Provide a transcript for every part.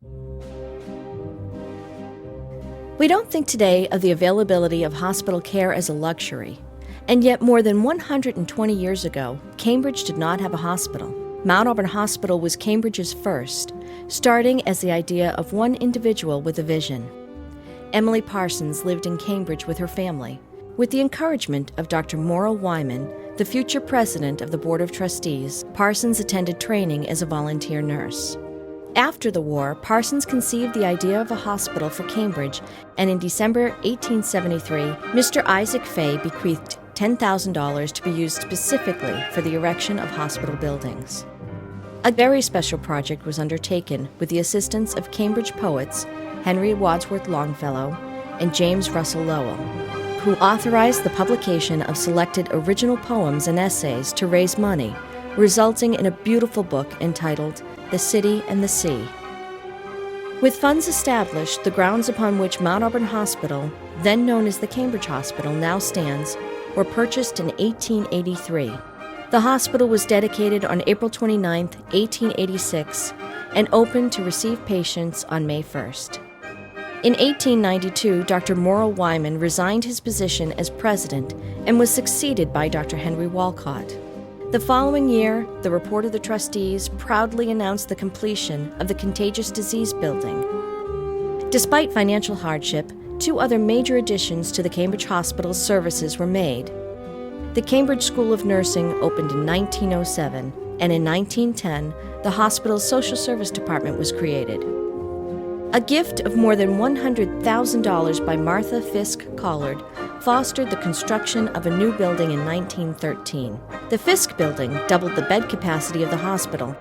We don't think today of the availability of hospital care as a luxury. And yet more than 120 years ago, Cambridge did not have a hospital. Mount Auburn Hospital was Cambridge's first, starting as the idea of one individual with a vision. Emily Parsons lived in Cambridge with her family. With the encouragement of Dr. Morrill Wyman, the future president of the Board of Trustees, Parsons attended training as a volunteer nurse. After the war, Parsons conceived the idea of a hospital for Cambridge, and in December 1873, Mr. Isaac Fay bequeathed $10,000 to be used specifically for the erection of hospital buildings. A very special project was undertaken with the assistance of Cambridge poets Henry Wadsworth Longfellow and James Russell Lowell, who authorized the publication of selected original poems and essays to raise money, resulting in a beautiful book entitled The City and the Sea. With funds established, the grounds upon which Mount Auburn Hospital, then known as the Cambridge Hospital, now stands, were purchased in 1883. The hospital was dedicated on April 29, 1886, and opened to receive patients on May 1st. In 1892, Dr. Morrill Wyman resigned his position as president and was succeeded by Dr. Henry Walcott. The following year, the report of the trustees proudly announced the completion of the contagious disease building. Despite financial hardship, two other major additions to the Cambridge Hospital's services were made. The Cambridge School of Nursing opened in 1907, and in 1910, the hospital's social service department was created. A gift of more than $100,000 by Martha Fisk Collard fostered the construction of a new building in 1913. The Fisk building doubled the bed capacity of the hospital.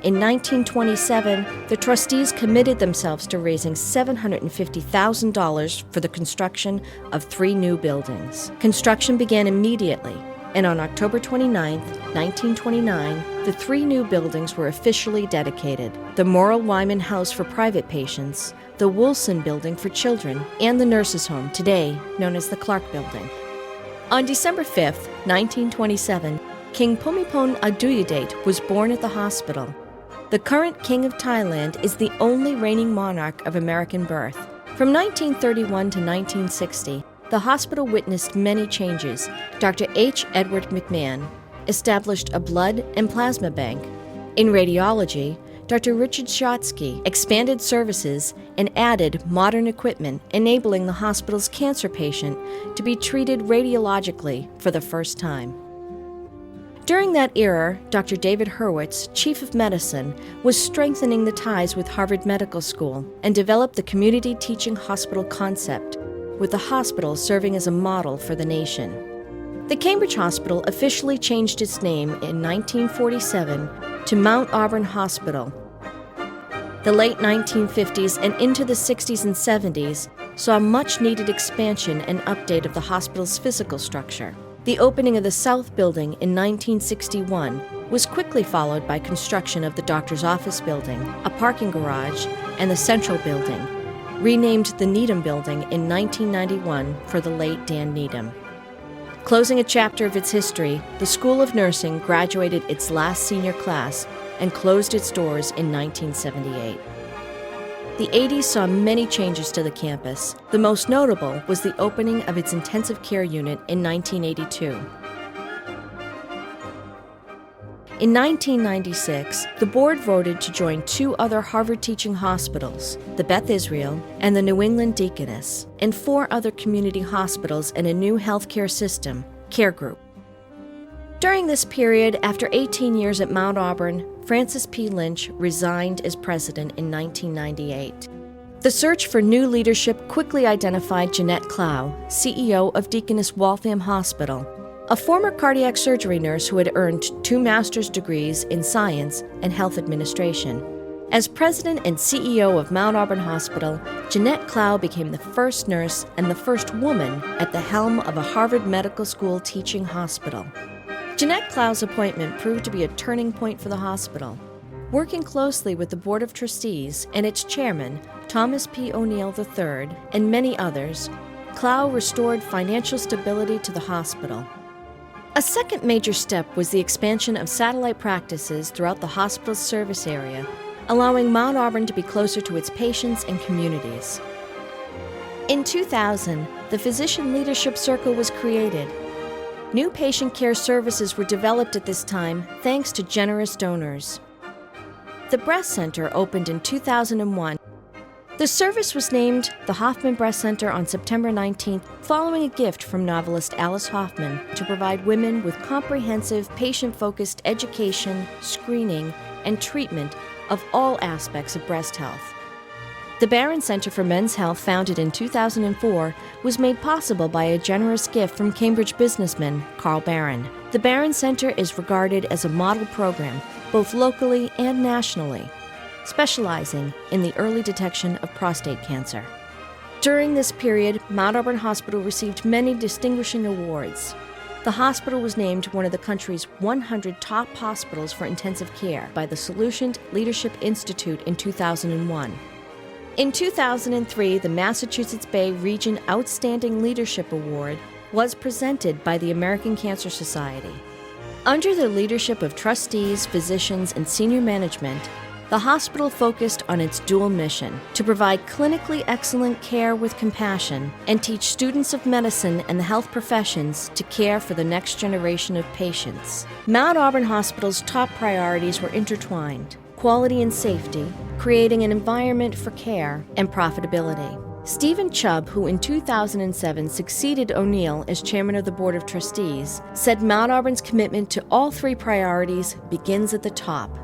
In 1927, the trustees committed themselves to raising $750,000 for the construction of 3 new buildings. Construction began immediately, and on October 29, 1929, the 3 new buildings were officially dedicated: the Morrill Wyman House for private patients, the Woolson Building for children, and the nurses' home, today known as the Clark Building. On December 5, 1927, King Bhumibol Adulyadej was born at the hospital. The current King of Thailand is the only reigning monarch of American birth. From 1931 to 1960, the hospital witnessed many changes. Dr. H. Edward McMahon established a blood and plasma bank. In radiology, Dr. Richard Shotsky expanded services and added modern equipment, enabling the hospital's cancer patient to be treated radiologically for the first time. During that era, Dr. David Hurwitz, Chief of Medicine, was strengthening the ties with Harvard Medical School and developed the community teaching hospital concept, with the hospital serving as a model for the nation. The Cambridge Hospital officially changed its name in 1947 to Mount Auburn Hospital. The late 1950s and into the 60s and 70s saw much-needed expansion and update of the hospital's physical structure. The opening of the South Building in 1961 was quickly followed by construction of the doctor's office building, a parking garage, and the Central Building, renamed the Needham Building in 1991 for the late Dan Needham. Closing a chapter of its history, the School of Nursing graduated its last senior class and closed its doors in 1978. The 80s saw many changes to the campus. The most notable was the opening of its intensive care unit in 1982. In 1996, the board voted to join 2 other Harvard teaching hospitals, the Beth Israel and the New England Deaconess, and 4 other community hospitals and a new healthcare system, Care Group. During this period, after 18 years at Mount Auburn, Francis P. Lynch resigned as president in 1998. The search for new leadership quickly identified Jeanette Clow, CEO of Deaconess Waltham Hospital, a former cardiac surgery nurse who had earned 2 master's degrees in science and health administration. As president and CEO of Mount Auburn Hospital, Jeanette Clow became the first nurse and the first woman at the helm of a Harvard Medical School teaching hospital. Jeanette Clow's appointment proved to be a turning point for the hospital. Working closely with the Board of Trustees and its chairman, Thomas P. O'Neill III, and many others, Clow restored financial stability to the hospital. A second major step was the expansion of satellite practices throughout the hospital's service area. allowing Mount Auburn to be closer to its patients and communities. In 2000, the Physician Leadership Circle was created. New patient care services were developed at this time thanks to generous donors. The Breast Center opened in 2001. The service was named the Hoffman Breast Center on September 19th, following a gift from novelist Alice Hoffman to provide women with comprehensive, patient-focused education, screening, and treatment of all aspects of breast health. The Barron Center for Men's Health, founded in 2004, was made possible by a generous gift from Cambridge businessman Carl Barron. The Barron Center is regarded as a model program, both locally and nationally, specializing in the early detection of prostate cancer. During this period, Mount Auburn Hospital received many distinguishing awards. The hospital was named one of the country's 100 top hospitals for intensive care by the Solution Leadership Institute in 2001. In 2003, the Massachusetts Bay Region Outstanding Leadership Award was presented by the American Cancer Society. Under the leadership of trustees, physicians, and senior management, the hospital focused on its dual mission to provide clinically excellent care with compassion and teach students of medicine and the health professions to care for the next generation of patients. Mount Auburn Hospital's top priorities were intertwined: quality and safety, creating an environment for care, and profitability. Stephen Chubb, who in 2007 succeeded O'Neill as chairman of the Board of Trustees, said Mount Auburn's commitment to all three priorities begins at the top.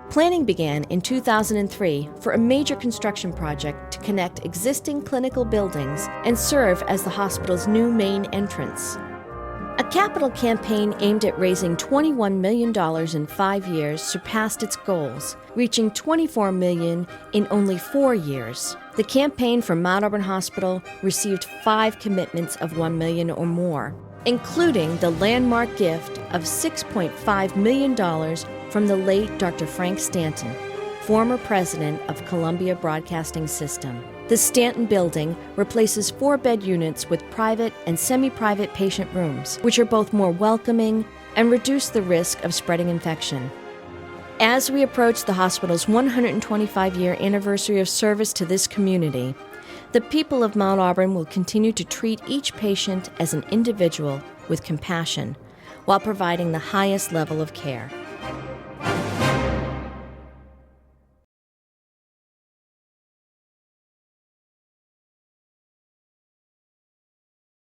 Planning began in 2003 for a major construction project to connect existing clinical buildings and serve as the hospital's new main entrance. A capital campaign aimed at raising $21 million in 5 years surpassed its goals, reaching $24 million in only 4 years. The campaign for Mount Auburn Hospital received 5 commitments of $1 million or more, including the landmark gift of $6.5 million from the late Dr. Frank Stanton, former president of Columbia Broadcasting System. The Stanton Building replaces 4-bed units with private and semi-private patient rooms, which are both more welcoming and reduce the risk of spreading infection. As we approach the hospital's 125-year anniversary of service to this community, the people of Mount Auburn will continue to treat each patient as an individual with compassion while providing the highest level of care.